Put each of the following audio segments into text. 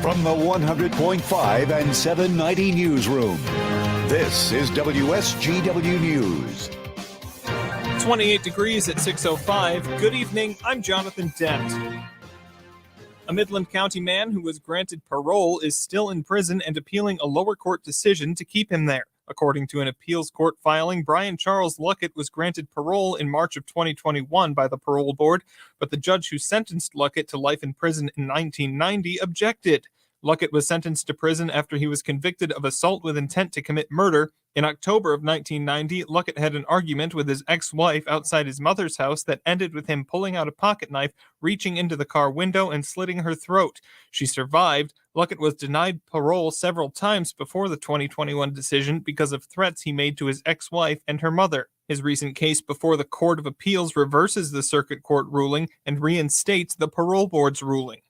From the 100.5 and 790 newsroom, this is WSGW News. 28 degrees at 6:05. Good evening, I'm Jonathan Dent. A Midland County man who was granted parole is still in prison and appealing a lower court decision to keep him there. According to an appeals court filing, Brian Charles Luckett was granted parole in March of 2021 by the parole board, but the judge who sentenced Luckett to life in prison in 1990 objected. Luckett was sentenced to prison after he was convicted of assault with intent to commit murder. In October of 1990, Luckett had an argument with his ex-wife outside his mother's house that ended with him pulling out a pocket knife, reaching into the car window, and slitting her throat. She survived. Luckett was denied parole several times before the 2021 decision because of threats he made to his ex-wife and her mother. His recent case before the Court of Appeals reverses the circuit court ruling and reinstates the parole board's ruling.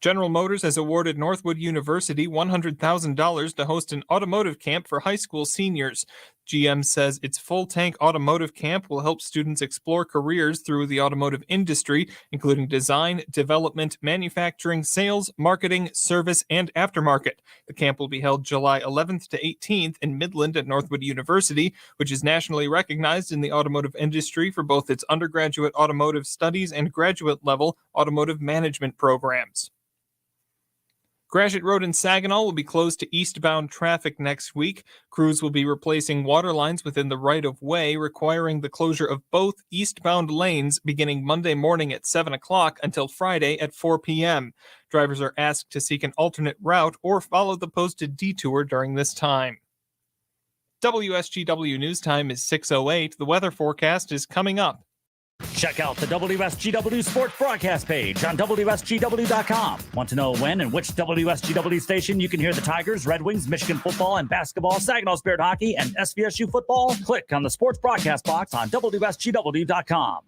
General Motors has awarded Northwood University $100,000 to host an automotive camp for high school seniors. GM says its full-tank automotive camp will help students explore careers through the automotive industry, including design, development, manufacturing, sales, marketing, service, and aftermarket. The camp will be held July 11th to 18th in Midland at Northwood University, which is nationally recognized in the automotive industry for both its undergraduate automotive studies and graduate-level automotive management programs. Gratiot Road in Saginaw will be closed to eastbound traffic next week. Crews will be replacing water lines within the right-of-way, requiring the closure of both eastbound lanes beginning Monday morning at 7 o'clock until Friday at 4 p.m. Drivers are asked to seek an alternate route or follow the posted detour during this time. WSGW News Time is 6:08. The weather forecast is coming up. Check out the WSGW Sports Broadcast page on WSGW.com. Want to know when and which WSGW station you can hear the Tigers, Red Wings, Michigan football and basketball, Saginaw Spirit hockey, and SVSU football? Click on the Sports Broadcast box on WSGW.com.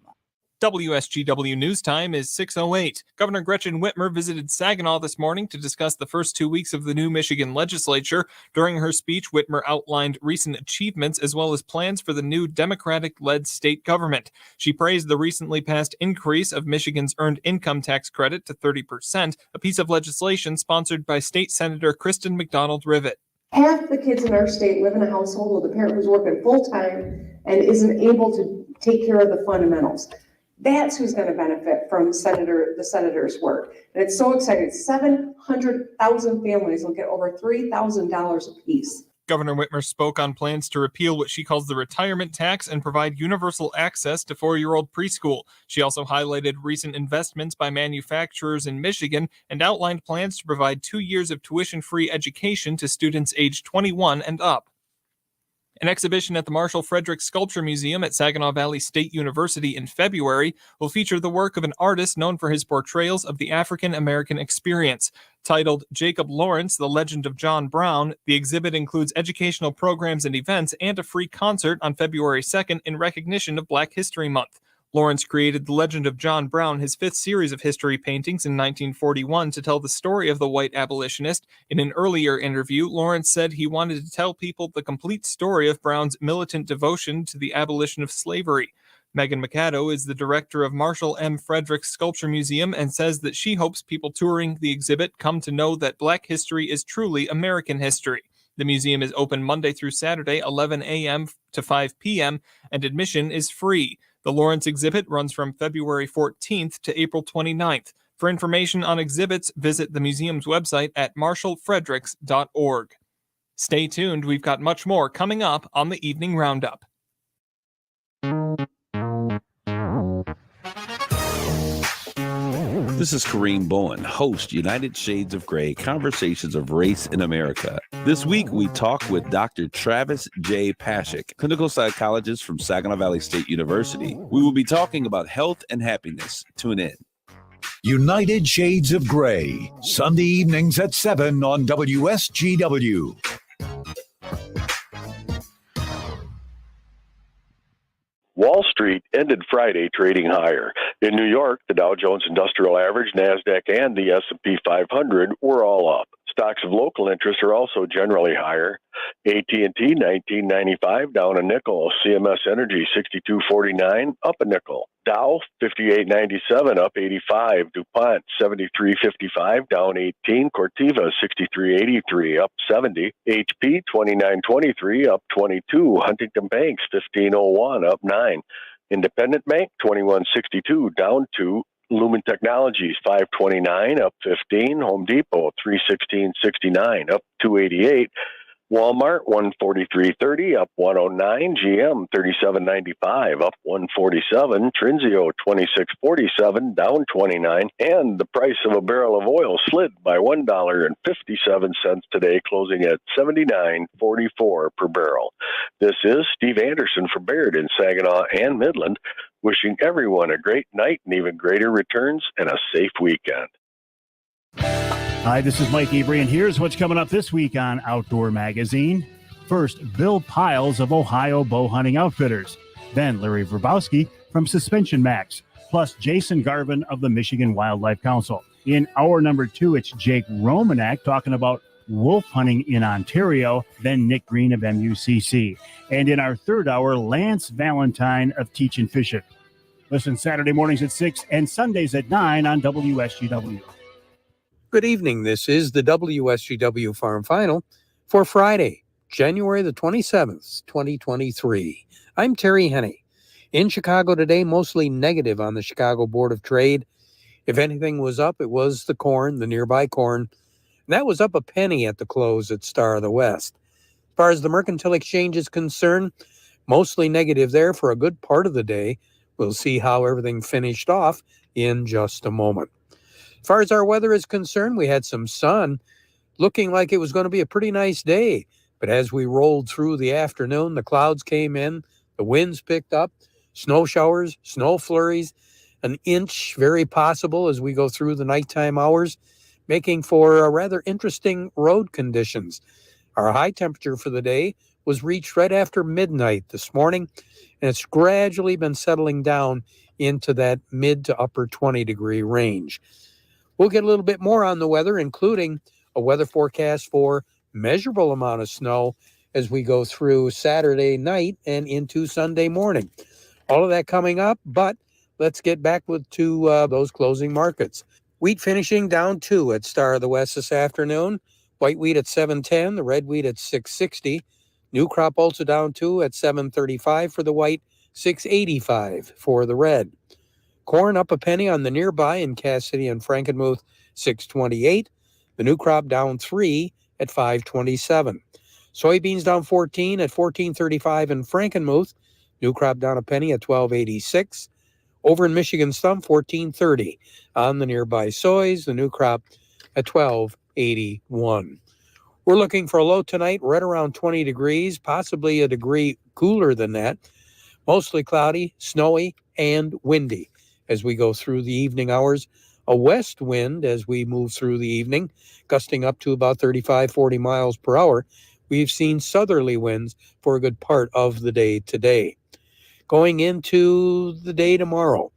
WSGW News Time is 6:08. Governor Gretchen Whitmer visited Saginaw this morning to discuss the first 2 weeks of the new Michigan legislature. During her speech, Whitmer outlined recent achievements as well as plans for the new Democratic-led state government. She praised the recently passed increase of Michigan's earned income tax credit to 30%, a piece of legislation sponsored by State Senator Kristen McDonald-Rivet. Half the kids in our state live in a household with a parent who's working full-time and isn't able to take care of the fundamentals. That's who's going to benefit from the senator's work. And it's so exciting. 700,000 families will get over $3,000 apiece. Governor Whitmer spoke on plans to repeal what she calls the retirement tax and provide universal access to 4-year-old preschool. She also highlighted recent investments by manufacturers in Michigan and outlined plans to provide 2 years of tuition-free education to students aged 21 and up. An exhibition at the Marshall Frederick Sculpture Museum at Saginaw Valley State University in February will feature the work of an artist known for his portrayals of the African American experience. Titled Jacob Lawrence, The Legend of John Brown, the exhibit includes educational programs and events and a free concert on February 2nd in recognition of Black History Month. Lawrence created The Legend of John Brown, his fifth series of history paintings in 1941, to tell the story of the white abolitionist. In an earlier interview, Lawrence said he wanted to tell people the complete story of Brown's militant devotion to the abolition of slavery. Megan Mikado is the director of Marshall M. Frederick Sculpture Museum and says that she hopes people touring the exhibit come to know that Black history is truly American history. The museum is open Monday through Saturday, 11 a.m. to 5 p.m., and admission is free. The Lawrence exhibit runs from February 14th to April 29th. For information on exhibits, visit the museum's website at marshallfredericks.org. Stay tuned, we've got much more coming up on the Evening Roundup. This is Kareem Bowen, host United Shades of Gray, Conversations of Race in America. This week, we talk with Dr. Travis J. Pashik, clinical psychologist from Saginaw Valley State University. We will be talking about health and happiness. Tune in. United Shades of Gray, Sunday evenings at 7 on WSGW. Wall Street ended Friday trading higher. In New York, the Dow Jones Industrial Average, NASDAQ, and the S&P 500 were all up. Stocks of local interest are also generally higher. AT&T $19.95, down a nickel. CMS Energy $62.49, up a nickel. Dow $58.97, up 85. DuPont $73.55, down 18. Corteva $63.83, up 70. HP $29.23, up 22. Huntington Banks $15.01, up 9. Independent Bank $21.62, down 2. Lumen Technologies $5.29, up 15. Home Depot $316.69, up 288. Walmart $143.30, up 109. GM $37.95, up 147. Trinzio $26.47, down 29. And the price of a barrel of oil slid by $1.57 today, closing at $79.44 per barrel. This is Steve Anderson for Baird in Saginaw and Midland, wishing everyone a great night and even greater returns and a safe weekend. Hi, this is Mike Avery, and here's what's coming up this week on Outdoor Magazine. First, Bill Piles of Ohio Bow Hunting Outfitters. Then Larry Verbowski from Suspension Max, plus Jason Garvin of the Michigan Wildlife Council. In hour number 2, it's Jake Romanak talking about wolf hunting in Ontario, then Nick Green of MUCC. And in our third hour, Lance Valentine of Teachin' Fishin'. Listen Saturday mornings at 6 and Sundays at 9 on WSGW. Good evening. This is the WSGW Farm Final for Friday, January the 27th, 2023. I'm Terry Henney. In Chicago today, mostly negative on the Chicago Board of Trade. If anything was up, it was the corn, the nearby corn. And that was up a penny at the close at Star of the West. As far as the Mercantile Exchange is concerned, mostly negative there for a good part of the day. We'll see how everything finished off in just a moment. As far as our weather is concerned, we had some sun, looking like it was going to be a pretty nice day. But as we rolled through the afternoon, the clouds came in, the winds picked up, snow showers, snow flurries, an inch very possible as we go through the nighttime hours, making for a rather interesting road conditions. Our high temperature for the day was reached right after midnight this morning, and it's gradually been settling down into that mid to upper 20-degree range. We'll get a little bit more on the weather, including a weather forecast for measurable amount of snow as we go through Saturday night and into Sunday morning. All of that coming up, but let's get back to those closing markets. Wheat finishing down 2 at Star of the West this afternoon. White wheat at $7.10, the red wheat at $6.60. New crop also down 2 at $7.35 for the white, $6.85 for the red. Corn up a penny on the nearby in Cass City and Frankenmuth, $6.28. The new crop down 3 at $5.27. Soybeans down 14 at $14.35 in Frankenmuth. New crop down a penny at $12.86. Over in Michigan Stump, $14.30 on the nearby soys. The new crop at $12.81. We're looking for a low tonight right around 20 degrees, possibly a degree cooler than that. Mostly cloudy, snowy, and windy as we go through the evening hours. A west wind as we move through the evening, gusting up to about 35, 40 miles per hour. We've seen southerly winds for a good part of the day today. Going into the day tomorrow,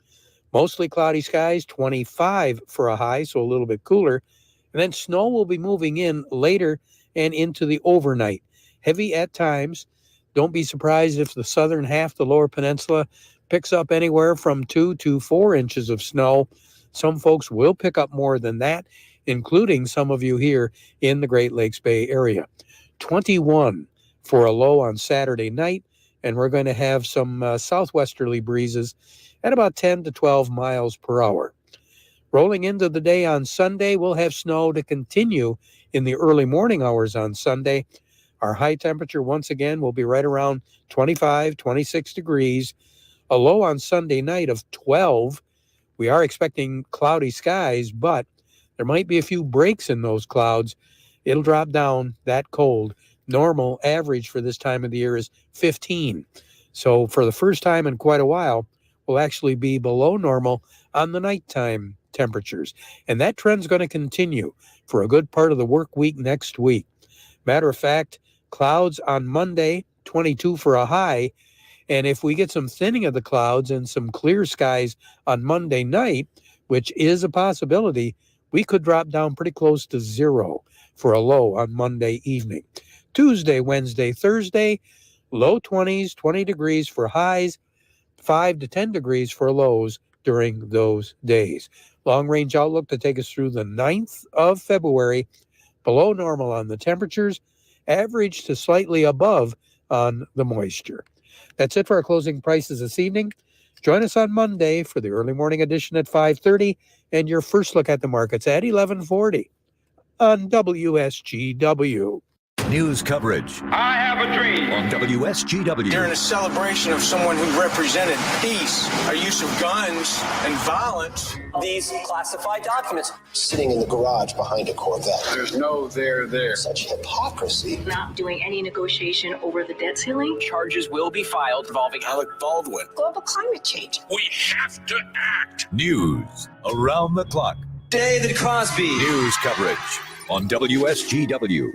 mostly cloudy skies, 25 for a high, so a little bit cooler. And then snow will be moving in later and into the overnight. Heavy at times. Don't be surprised if the southern half, the lower peninsula, picks up anywhere from 2 to 4 inches of snow. Some folks will pick up more than that, including some of you here in the Great Lakes Bay area. 21 for a low on Saturday night, and we're going to have some southwesterly breezes at about 10 to 12 miles per hour. Rolling into the day on Sunday, we'll have snow to continue in the early morning hours on Sunday. Our high temperature, once again, will be right around 25, 26 degrees. A low on Sunday night of 12. We are expecting cloudy skies, but there might be a few breaks in those clouds. It'll drop down that cold. Normal average for this time of the year is 15. So for the first time in quite a while, we'll actually be below normal on the nighttime temperatures. And that trend's going to continue for a good part of the work week next week. Matter of fact, clouds on Monday, 22 for a high. And if we get some thinning of the clouds and some clear skies on Monday night, which is a possibility, we could drop down pretty close to 0 for a low on Monday evening. Tuesday, Wednesday, Thursday, low 20s, 20 degrees for highs, 5 to 10 degrees for lows during those days. Long range outlook to take us through the 9th of February, below normal on the temperatures, average to slightly above on the moisture. That's it for our closing prices this evening. Join us on Monday for the early morning edition at 5:30 and your first look at the markets at 11:40 on WSGW. News coverage I have a dream. on WSGW. During a celebration of someone who represented peace, our use of guns and violence. These classified documents sitting in the garage behind a Corvette. There's no there. Such hypocrisy. Not doing any negotiation over the debt ceiling. Charges will be filed involving Alec Baldwin. Global climate change. We have to act. News around the clock. David Crosby. News coverage on WSGW.